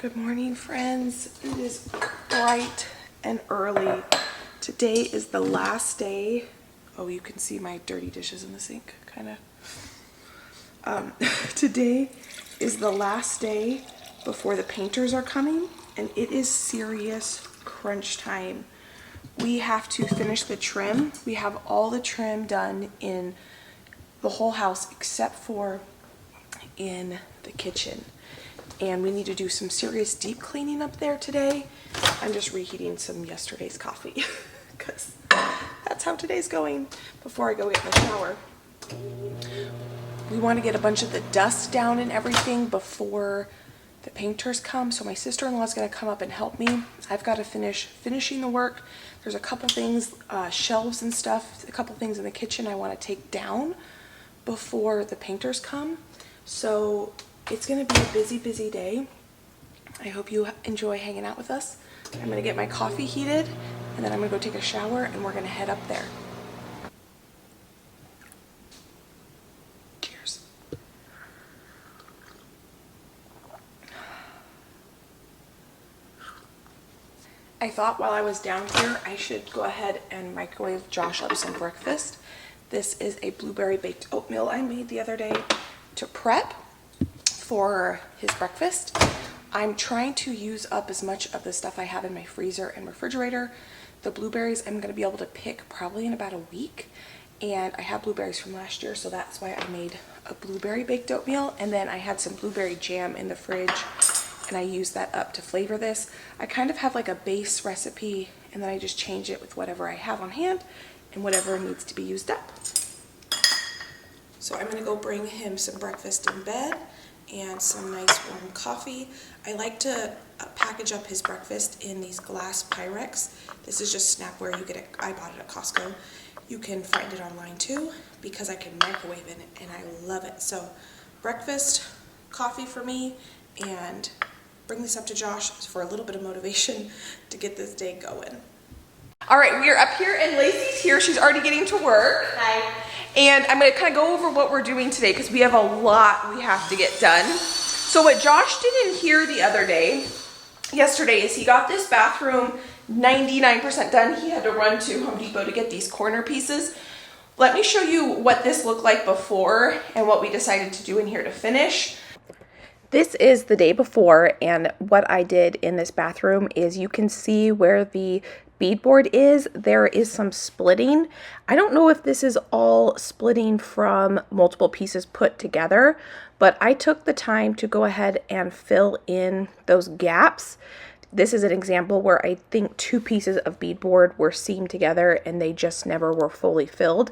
Good morning, friends. It is bright and early. Today is the last day. Oh, you can see my dirty dishes in the sink, kind of. Today is the last day before the painters are coming, and it is serious crunch time. We have to finish the trim. We have all the trim done in the whole house except for in the kitchen. And we need to do some serious deep cleaning up there today. I'm just reheating some yesterday's coffee because that's how today's going before I go get in the shower. We want to get a bunch of the dust down and everything before the painters come. So my sister-in-law is going to come up and help me. I've got to finish finishing the work. There's a couple things, shelves and stuff, a couple things in the kitchen I want to take down before the painters come. So it's going to be a busy, busy day. I hope you enjoy hanging out with us. I'm going to get my coffee heated, and then I'm going to go take a shower, and we're going to head up there. Cheers. I thought while I was down here, I should go ahead and microwave Josh up some breakfast. This is a blueberry baked oatmeal I made the other day to prep for his breakfast. I'm trying to use up as much of the stuff I have in my freezer and refrigerator. The blueberries I'm going to be able to pick probably in about a week, and I have blueberries from last year, so that's why I made a blueberry baked oatmeal. And then I had some blueberry jam in the fridge, and I used that up to flavor this. I kind of have like a base recipe, and then I just change it with whatever I have on hand and whatever needs to be used up. So I'm going to go bring him some breakfast in bed and some nice warm coffee. I like to package up his breakfast in these glass Pyrex. This is just Snapware. You get it. I bought it at Costco. You can find it online too because I can microwave it, and I love it. So breakfast, coffee for me, and bring this up to Josh for a little bit of motivation to get this day going. All right, we are up here and Lacey's here. She's already getting to work. Hi. And I'm going to kind of go over what we're doing today because we have a lot we have to get done. So what Josh didn't hear the other day, yesterday, is he got this bathroom 99% done. He had to run to Home Depot to get these corner pieces. Let me show you what this looked like before and what we decided to do in here to finish. This is the day before, and what I did in this bathroom is you can see where the beadboard is. There is some splitting. I don't know if this is all splitting from multiple pieces put together, but I took the time to go ahead and fill in those gaps. This is an example where I think two pieces of beadboard were seamed together and they just never were fully filled.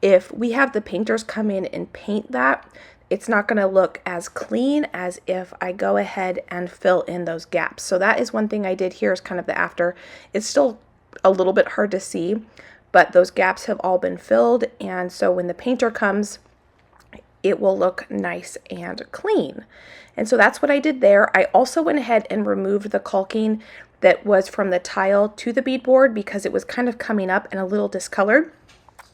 If we have the painters come in and paint that, it's not going to look as clean as if I go ahead and fill in those gaps. So that is one thing I did here is kind of the after. It's still a little bit hard to see, but those gaps have all been filled, and so when the painter comes, it will look nice and clean. And so that's what I did there. I also went ahead and removed the caulking that was from the tile to the beadboard because it was kind of coming up and a little discolored.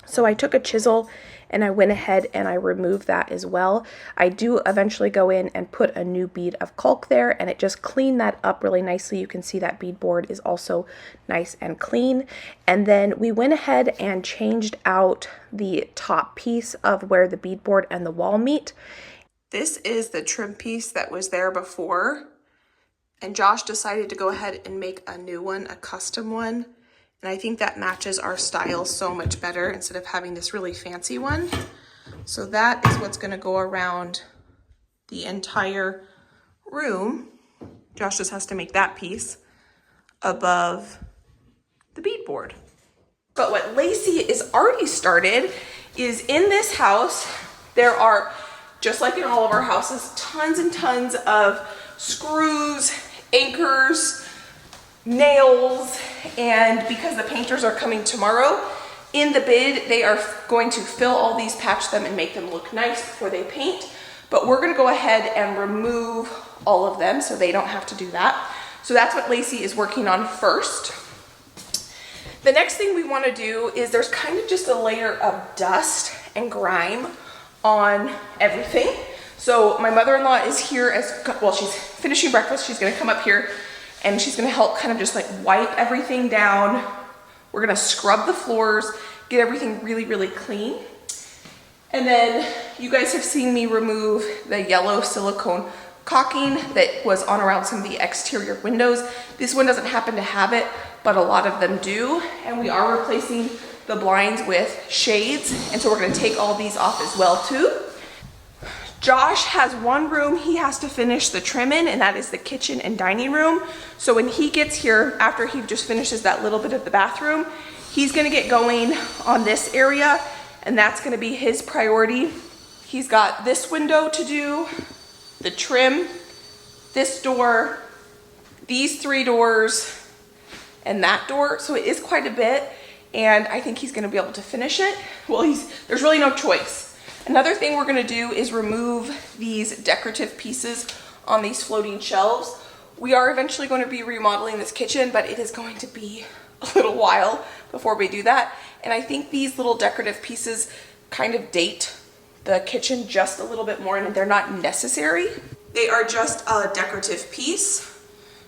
So I took a chisel and I went ahead and I removed that as well. I do eventually go in and put a new bead of caulk there, and it just cleaned that up really nicely. You can see that beadboard is also nice and clean. And then we went ahead and changed out the top piece of where the beadboard and the wall meet. This is the trim piece that was there before, and Josh decided to go ahead and make a new one, a custom one. And I think that matches our style so much better instead of having this really fancy one. So that is what's going to go around the entire room. Josh just has to make that piece above the beadboard. But what Lacey is already started is in this house, there are, just like in all of our houses, tons and tons of screws, anchors, nails, and because the painters are coming tomorrow, in the bid they are going to fill all these, patch them, and make them look nice before they paint. But we're going to go ahead and remove all of them so they don't have to do that. So that's what Lacey is working on first. The next thing we want to do is there's kind of just a layer of dust and grime on everything. So my mother-in-law is here well, she's finishing breakfast. She's gonna come up here and she's gonna help kind of just like wipe everything down. We're gonna scrub the floors, get everything really, really clean. And then you guys have seen me remove the yellow silicone caulking that was on around some of the exterior windows. This one doesn't happen to have it, but a lot of them do. And we are replacing the blinds with shades. And so we're gonna take all these off as well too. Josh has one room he has to finish the trim in, and that is the kitchen and dining room. So when he gets here, after he just finishes that little bit of the bathroom, he's gonna get going on this area, and that's gonna be his priority. He's got this window to do, the trim, this door, these 3 doors, and that door. So it is quite a bit, and I think he's gonna be able to finish it. Well, there's really no choice. Another thing we're gonna do is remove these decorative pieces on these floating shelves. We are eventually going to be remodeling this kitchen, but it is going to be a little while before we do that. And I think these little decorative pieces kind of date the kitchen just a little bit more, and they're not necessary. They are just a decorative piece.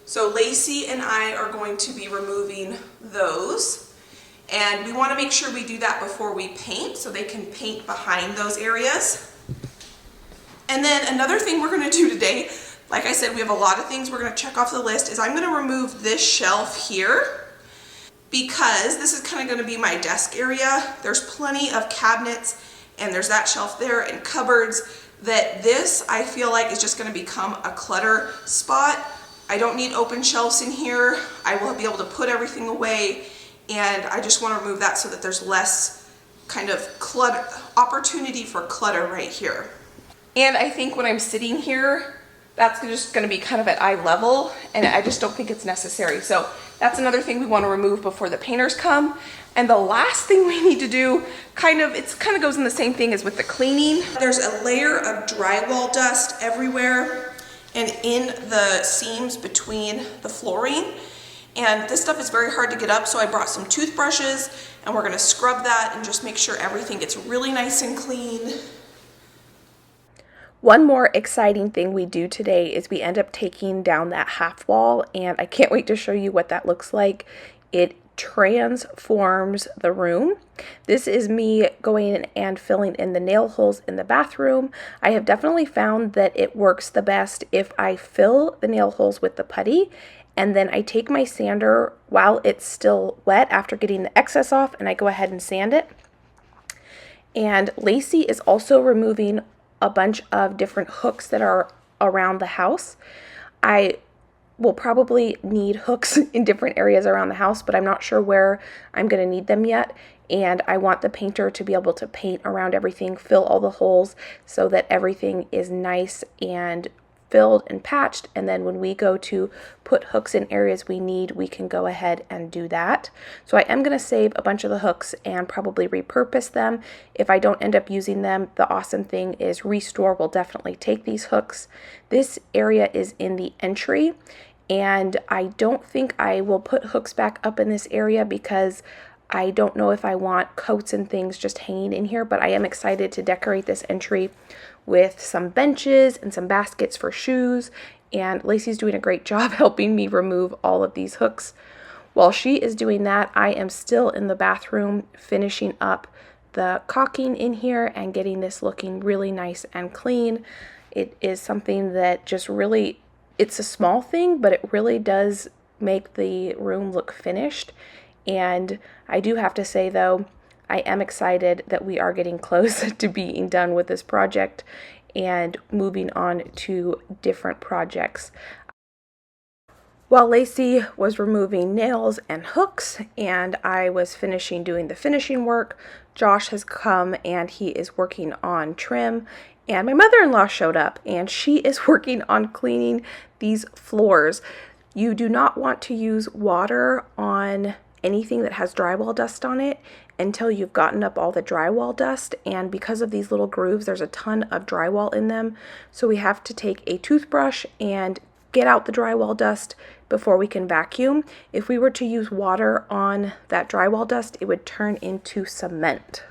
So Lacey and I are going to be removing those. And we want to make sure we do that before we paint, so they can paint behind those areas. And then another thing we're going to do today, like I said, we have a lot of things we're going to check off the list, is I'm going to remove this shelf here, because this is kind of going to be my desk area. There's plenty of cabinets, and there's that shelf there, and cupboards, that this I feel like is just going to become a clutter spot. I don't need open shelves in here. I will be able to put everything away, and I just want to remove that so that there's less kind of clutter, opportunity for clutter right here. And I think when I'm sitting here, that's just going to be kind of at eye level, and I just don't think it's necessary. So that's another thing we want to remove before the painters come. And the last thing we need to do, it kind of goes in the same thing as with the cleaning. There's a layer of drywall dust everywhere and in the seams between the flooring. And this stuff is very hard to get up, so I brought some toothbrushes, and we're gonna scrub that and just make sure everything gets really nice and clean. One more exciting thing we do today is we end up taking down that half wall, and I can't wait to show you what that looks like. It transforms the room. This is me going in and filling in the nail holes in the bathroom. I have definitely found that it works the best if I fill the nail holes with the putty, and then I take my sander while it's still wet after getting the excess off, and I go ahead and sand it. And Lacey is also removing a bunch of different hooks that are around the house. I will probably need hooks in different areas around the house, but I'm not sure where I'm going to need them yet. And I want the painter to be able to paint around everything, fill all the holes so that everything is nice and filled and patched, and then when we go to put hooks in areas we need, we can go ahead and do that. So I am going to save a bunch of the hooks and probably repurpose them. If I don't end up using them, the awesome thing is Restore will definitely take these hooks. This area is in the entry, and I don't think I will put hooks back up in this area because I don't know if I want coats and things just hanging in here, but I am excited to decorate this entry with some benches and some baskets for shoes, and Lacey's doing a great job helping me remove all of these hooks. While she is doing that, I am still in the bathroom finishing up the caulking in here and getting this looking really nice and clean. It is something that just really, it's a small thing, but it really does make the room look finished. And I do have to say though, I am excited that we are getting close to being done with this project and moving on to different projects. While Lacey was removing nails and hooks and I was finishing doing the finishing work, Josh has come and he is working on trim, and my mother-in-law showed up and she is working on cleaning these floors. You do not want to use water on anything that has drywall dust on it until you've gotten up all the drywall dust, and because of these little grooves there's a ton of drywall in them, so we have to take a toothbrush and get out the drywall dust before we can vacuum. If we were to use water on that drywall dust, it would turn into cement.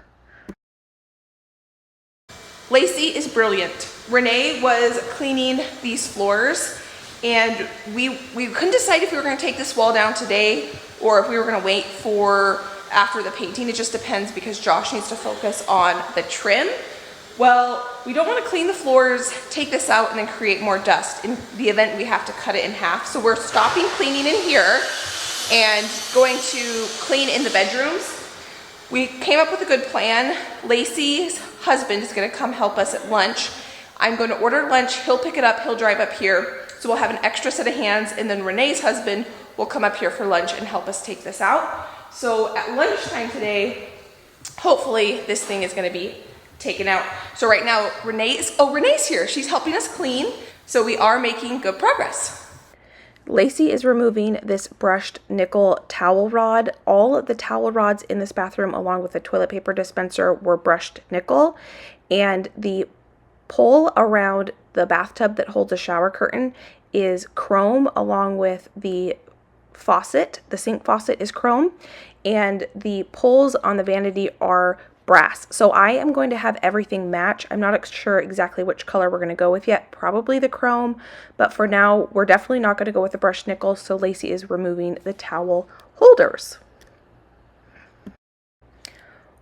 Lacey is brilliant. Renee was cleaning these floors, and we couldn't decide if we were going to take this wall down today or if we were going to wait for after the painting. It just depends because Josh needs to focus on the trim. Well, we don't want to clean the floors, take this out, and then create more dust in the event we have to cut it in half. So we're stopping cleaning in here and going to clean in the bedrooms. We came up with a good plan. Lacey's husband is going to come help us at lunch. I'm going to order lunch. He'll pick it up. He'll drive up here. So we'll have an extra set of hands, and then Renee's husband will come up here for lunch and help us take this out. So at lunchtime today, hopefully this thing is going to be taken out. So right now, Renee's here. She's helping us clean. So we are making good progress. Lacey is removing this brushed nickel towel rod. All of the towel rods in this bathroom, along with the toilet paper dispenser, were brushed nickel. And the pole around the bathtub that holds a shower curtain is chrome, along with the faucet. The sink faucet is chrome. And the poles on the vanity are brass. So I am going to have everything match. I'm not sure exactly which color we're going to go with yet. Probably the chrome, but for now we're definitely not going to go with the brushed nickel. So Lacey is removing the towel holders.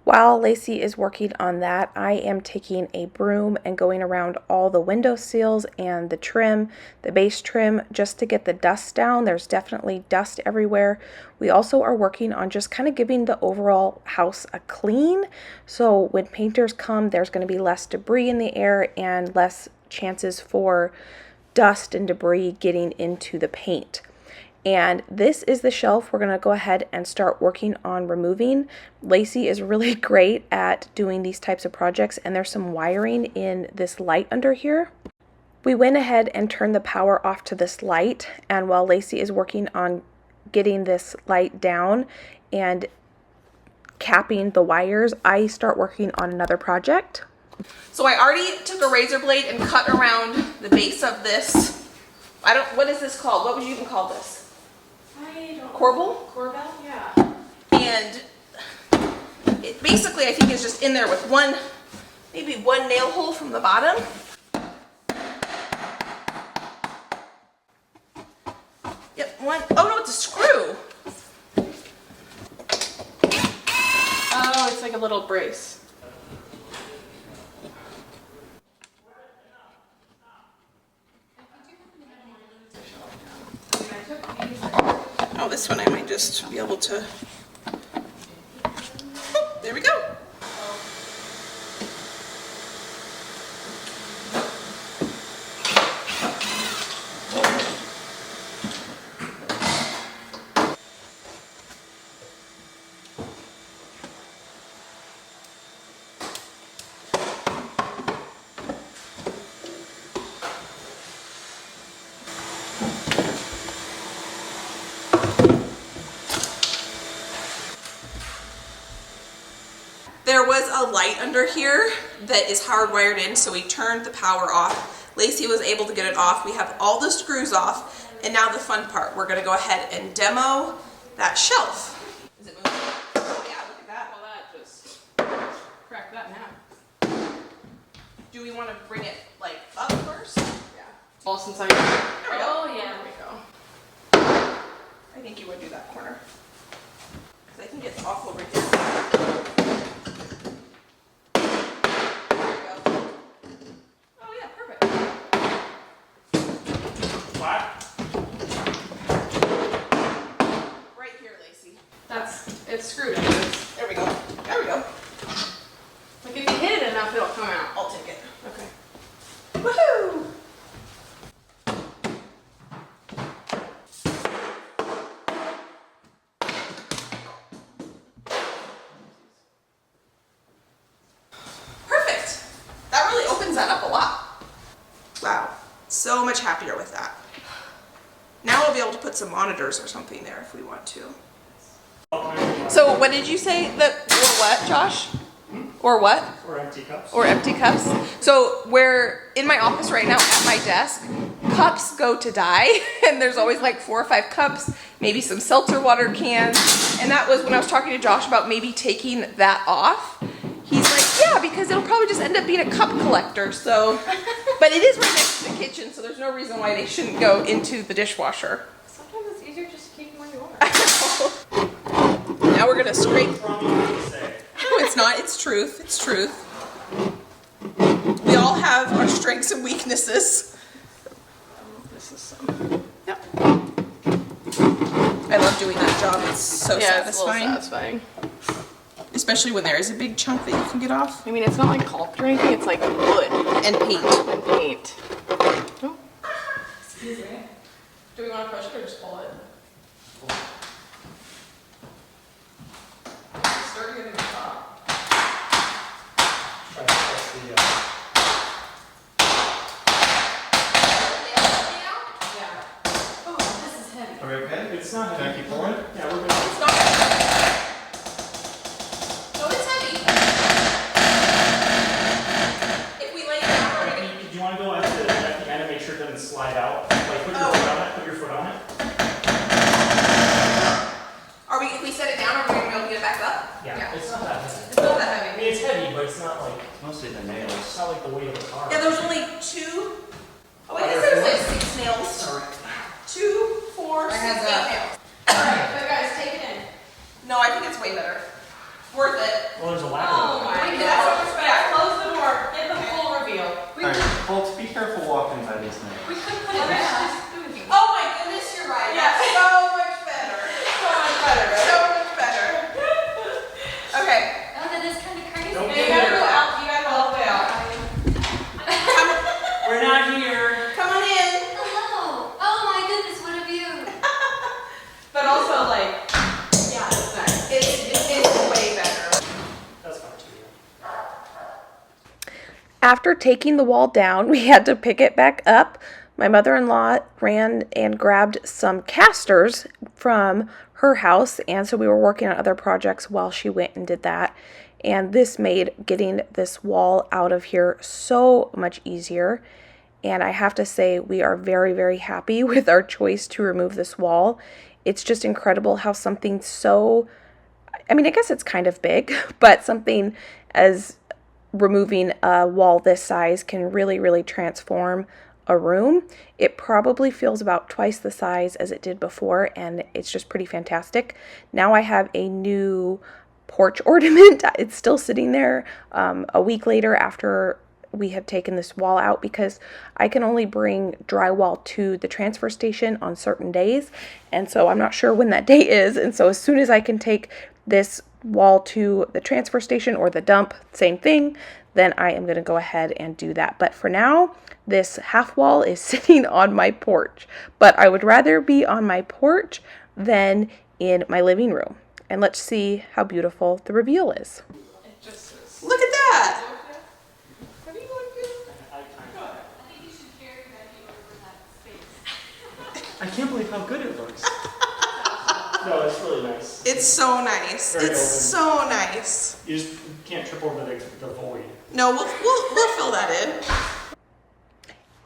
While Lacey is working on that, I am taking a broom and going around all the window sills and the trim, the base trim, just to get the dust down. There's definitely dust everywhere. We also are working on just kind of giving the overall house a clean. So when painters come, there's going to be less debris in the air and less chances for dust and debris getting into the paint. And this is the shelf we're going to go ahead and start working on removing. Lacey is really great at doing these types of projects, and there's some wiring in this light under here. We went ahead and turned the power off to this light, and while Lacey is working on getting this light down and capping the wires, I start working on another project. So I already took a razor blade and cut around the base of this. What is this called? What would you even call this? Corbel? Corbel, yeah. And it basically, I think, is just in there with maybe one nail hole from the bottom. Yep, one. Oh no, it's a screw. Oh, it's like a little brace. Oh, this one I might just be able to. Oh, there we go. There was a light under here that is hardwired in, so we turned the power off. Lacey was able to get it off. We have all the screws off, and now the fun part. We're going to go ahead and demo that shelf. Is it moving? Oh yeah, look at that. Well, that just cracked that in half. Do we want to bring it like up first? Yeah. Well, since I... There we go. Oh yeah, there we go. I think you would do that corner. Because I think it's off over here. It's screwed in. There we go. There we go. Like if you hit it enough, it'll come out. I'll take it. Okay. Woohoo! Perfect. That really opens that up a lot. Wow. So much happier with that. Now we'll be able to put some monitors or something there if we want to. So what did you say that, or what, Josh? Or what? Or empty cups. Or empty cups. So we're in my office right now at my desk. Cups go to die, and there's always like 4 or 5 cups, maybe some seltzer water cans. And that was when I was talking to Josh about maybe taking that off He's like, yeah, because it'll probably just end up being a cup collector. So, but it is right next to the kitchen, so there's no reason why they shouldn't go into the dishwasher. Sometimes it's easier just to keep them where you are. Now we're gonna scrape. No, it's not. It's truth. It's truth. We all have our strengths and weaknesses. This is some. Yep. I love doing that job. It's so satisfying. It's a little satisfying. Especially when there is a big chunk that you can get off. I mean, it's not like caulk or anything. It's like wood And paint. and paint. Oh. Excuse me. Do we want to push it or just pull it? Start getting the top. Yeah. Oh, this is heavy. Are we okay? It's not Can I heavy. keep pulling? Yeah, we're good. It's not heavy. No, it's heavy. If we lay it down, we're gonna... Do you want to go at the end and make sure it doesn't slide out? Like put your foot on it, put your foot on it. Are we, if we set it down, are we gonna be able to get it back up? Yeah. It's not that heavy. It's not that heavy. I mean, it's heavy, but it's not like, Mostly the it's nails. not like the weight of a car. Yeah, there's only 2. Oh, I guess there's like 6 nails. Sorry. 2, 4, 6, 8 nails. Alright, but guys, take it in. No, I think it's way better. Worth it. Well, there's a ladder. Oh my That's god. so much better. Close the door. Get the full reveal. Alright, Colts, be careful walking by these nails. We could put it back. Oh my goodness, you're right. Yeah. That's so much better. So much better, right? So much better. Okay. Oh, that is kind of crazy. Don't You get gotta there. go out. You gotta go all the way out. We're not here. Come on in. Hello. Oh my goodness, what a view. But also, like, yeah, it's nice. It's way better. That's fine too. After taking the wall down, we had to pick it back up. My mother-in-law ran and grabbed some casters from her house, and so we were working on other projects while she went and did that. And this made getting this wall out of here so much easier. And I have to say, we are very, very happy with our choice to remove this wall. It's just incredible how something so, I mean, I guess it's kind of big, but something as removing a wall this size can really, really transform a room. It probably feels about twice the size as it did before, and it's just pretty fantastic. Now I have a new porch ornament. It's still sitting there a week later after we have taken this wall out, because I can only bring drywall to the transfer station on certain days, and so I'm not sure when that day is. And so as soon as I can take this wall to the transfer station or the dump, same thing, then I am going to go ahead and do that. But for now, this half wall is sitting on my porch, but I would rather be on my porch than in my living room. And let's see how beautiful the reveal is. It just is. Look at that. What are you going to do? I I think you should carry Becky over that space. I can't believe how good it looks. No, it's really nice. It's so nice. Very It's open. so nice. You just can't trip over the void. No, we'll fill that in.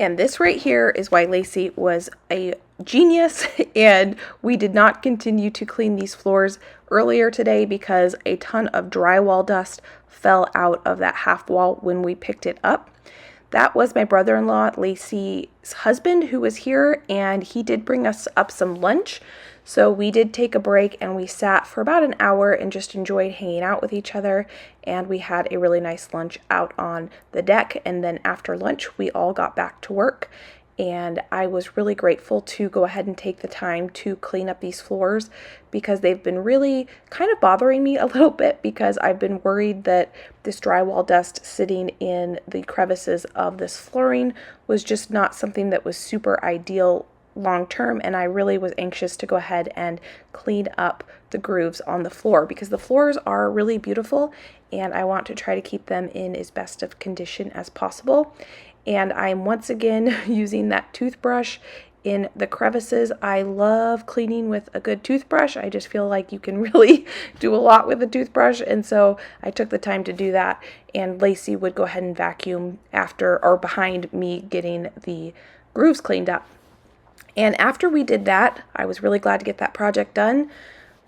And this right here is why Lacey was a genius, and we did not continue to clean these floors earlier today because a ton of drywall dust fell out of that half wall when we picked it up. That was my brother-in-law, Lacey's husband, who was here, and he did bring us up some lunch. So we did take a break and we sat for about an hour and just enjoyed hanging out with each other. And we had a really nice lunch out on the deck. And then after lunch, we all got back to work. And I was really grateful to go ahead and take the time to clean up these floors, because they've been really kind of bothering me a little bit, because I've been worried that this drywall dust sitting in the crevices of this flooring was just not something that was super ideal long term, and I really was anxious to go ahead and clean up the grooves on the floor, because the floors are really beautiful and I want to try to keep them in as best of condition as possible. And I'm once again using that toothbrush in the crevices. I love cleaning with a good toothbrush. I just feel like you can really do a lot with a toothbrush, and so I took the time to do that, and Lacey would go ahead and vacuum after or behind me getting the grooves cleaned up. And after we did that, I was really glad to get that project done.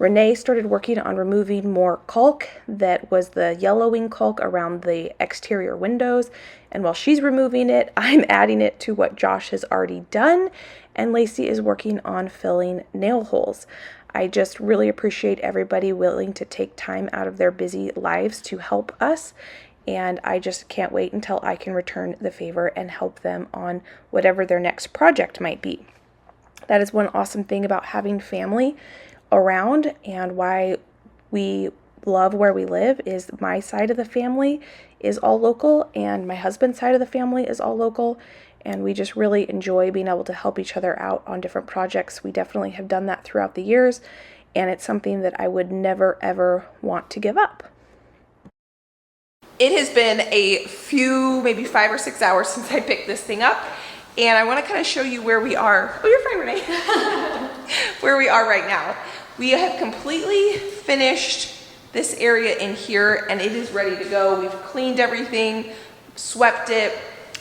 Renee started working on removing more caulk that was the yellowing caulk around the exterior windows. And while she's removing it, I'm adding it to what Josh has already done. And Lacey is working on filling nail holes. I just really appreciate everybody willing to take time out of their busy lives to help us. And I just can't wait until I can return the favor and help them on whatever their next project might be. That is one awesome thing about having family around, and why we love where we live is my side of the family is all local and my husband's side of the family is all local, and we just really enjoy being able to help each other out on different projects. We definitely have done that throughout the years, and it's something that I would never ever want to give up. It has been a few, maybe 5 or 6 hours since I picked this thing up, and I want to kind of show you where we are. Oh, you're fine, Renee. Where we are right now. We have completely finished this area in here, and it is ready to go. We've cleaned everything, swept it.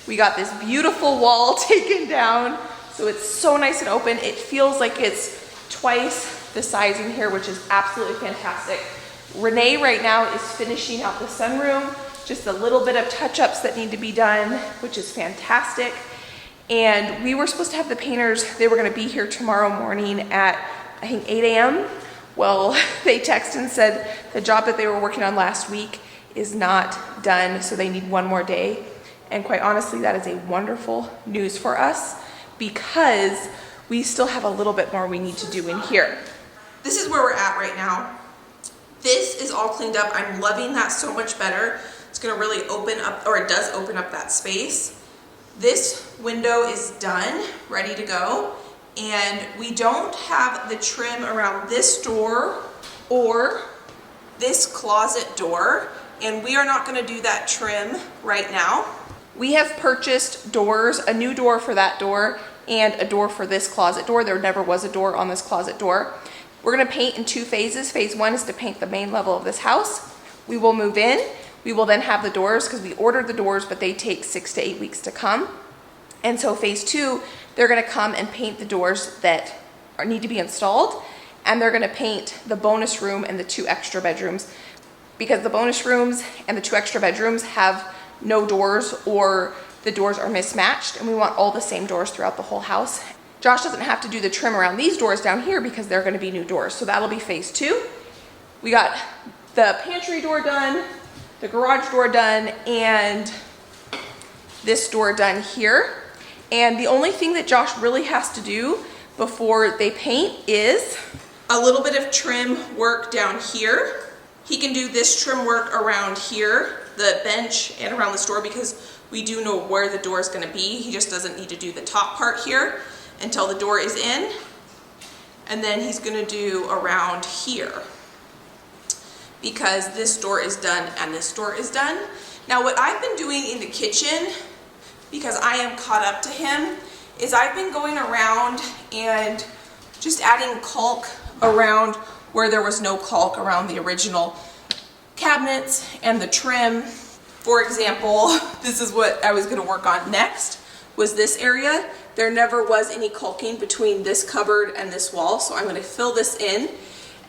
We got this beautiful wall taken down, so it's so nice and open. It feels like it's twice the size in here, which is absolutely fantastic. Renee right now is finishing out the sunroom, just a little bit of touch-ups that need to be done, which is fantastic. And we were supposed to have the painters, they were gonna be here tomorrow morning at, I think, 8 a.m. Well, they texted and said the job that they were working on last week is not done, so they need one more day. And quite honestly, that is a wonderful news for us because we still have a little bit more we need to do in here. This is where we're at right now. This is all cleaned up. I'm loving that so much better. It's gonna really open up, or it does open up that space. This window is done, ready to go. And we don't have the trim around this door or this closet door. And we are not gonna do that trim right now. We have purchased doors, a new door for that door and a door for this closet door. There never was a door on this closet door. We're gonna paint in 2 phases. Phase 1 is to paint the main level of this house. We will move in. We will then have the doors because we ordered the doors, but they take 6 to 8 weeks to come. And so phase 2, they're gonna come and paint the doors that need to be installed, and they're gonna paint the bonus room and the 2 extra bedrooms because the bonus rooms and the 2 extra bedrooms have no doors or the doors are mismatched, and we want all the same doors throughout the whole house. Josh doesn't have to do the trim around these doors down here because they're gonna be new doors. So that'll be phase 2. We got the pantry door done, the garage door done, and this door done here. And the only thing that Josh really has to do before they paint is a little bit of trim work down here. He can do this trim work around here, the bench, and around this door because we do know where the door is gonna be. He just doesn't need to do the top part here until the door is in. And then he's gonna do around here because this door is done and this door is done. Now what I've been doing in the kitchen, because I am caught up to him, is I've been going around and just adding caulk around where there was no caulk around the original cabinets and the trim. For example, this is what I was gonna work on next, was this area. There never was any caulking between this cupboard and this wall, so I'm gonna fill this in.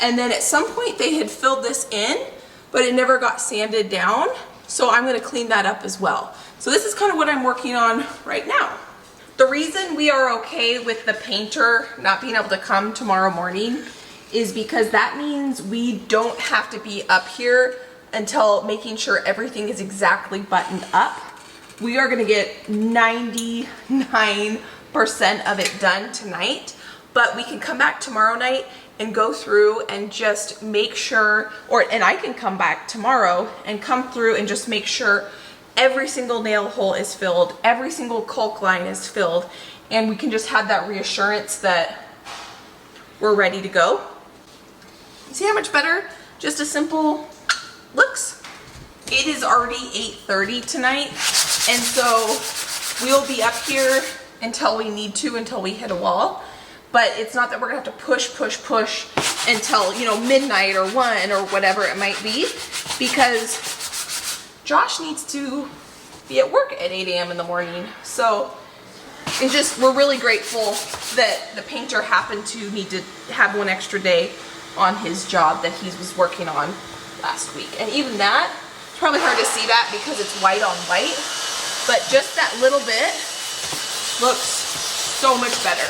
And then at some point they had filled this in, but it never got sanded down, so I'm gonna clean that up as well. So this is kind of what I'm working on right now. The reason we are okay with the painter not being able to come tomorrow morning is because that means we don't have to be up here until making sure everything is exactly buttoned up. We are gonna get 99% of it done tonight, but we can come back tomorrow night and go through and just make sure, and I can come back tomorrow and come through and just make sure every single nail hole is filled, every single caulk line is filled, and we can just have that reassurance that we're ready to go. See how much better just a simple looks? It is already 8:30 tonight, and so we'll be up here until we need to, until we hit a wall. But it's not that we're gonna have to push until, you know, midnight or 1 or whatever it might be, because Josh needs to be at work at 8 a.m. in the morning. So it's just, we're really grateful that the painter happened to need to have one extra day on his job that he was working on last week. And even that, it's probably hard to see that because it's white on white, but just that little bit looks so much better.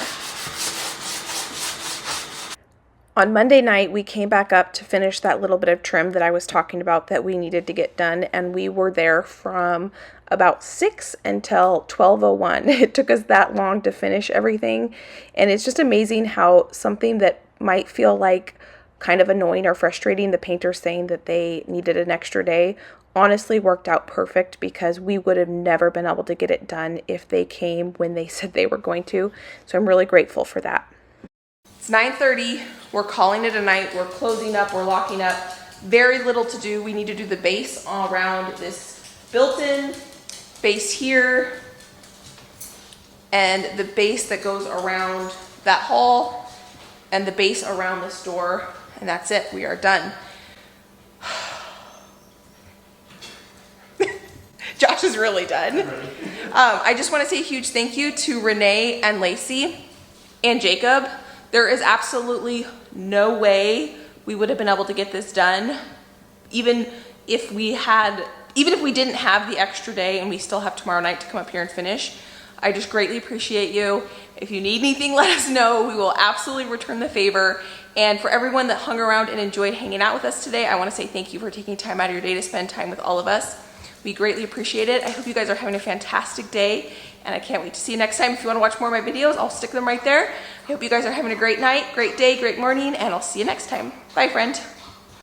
On Monday night, we came back up to finish that little bit of trim that I was talking about that we needed to get done, and we were there from about 6 until 12:01. It took us that long to finish everything, and it's just amazing how something that might feel like kind of annoying or frustrating, the painter saying that they needed an extra day, honestly worked out perfect because we would have never been able to get it done if they came when they said they were going to. So I'm really grateful for that. It's 9:30. We're calling it a night. We're closing up. We're locking up. Very little to do. We need to do the base all around this built-in base here and the base that goes around that hall and the base around this door, and that's it. We are done. Josh is really done. I just want to say a huge thank you to Renee and Lacey and Jacob. There is absolutely no way we would have been able to get this done, even if we didn't have the extra day and we still have tomorrow night to come up here and finish. I just greatly appreciate you. If you need anything, let us know. We will absolutely return the favor. And for everyone that hung around and enjoyed hanging out with us today, I want to say thank you for taking time out of your day to spend time with all of us. We greatly appreciate it. I hope you guys are having a fantastic day, and I can't wait to see you next time. If you want to watch more of my videos, I'll stick them right there. I hope you guys are having a great night, great day, great morning, and I'll see you next time. Bye, friend.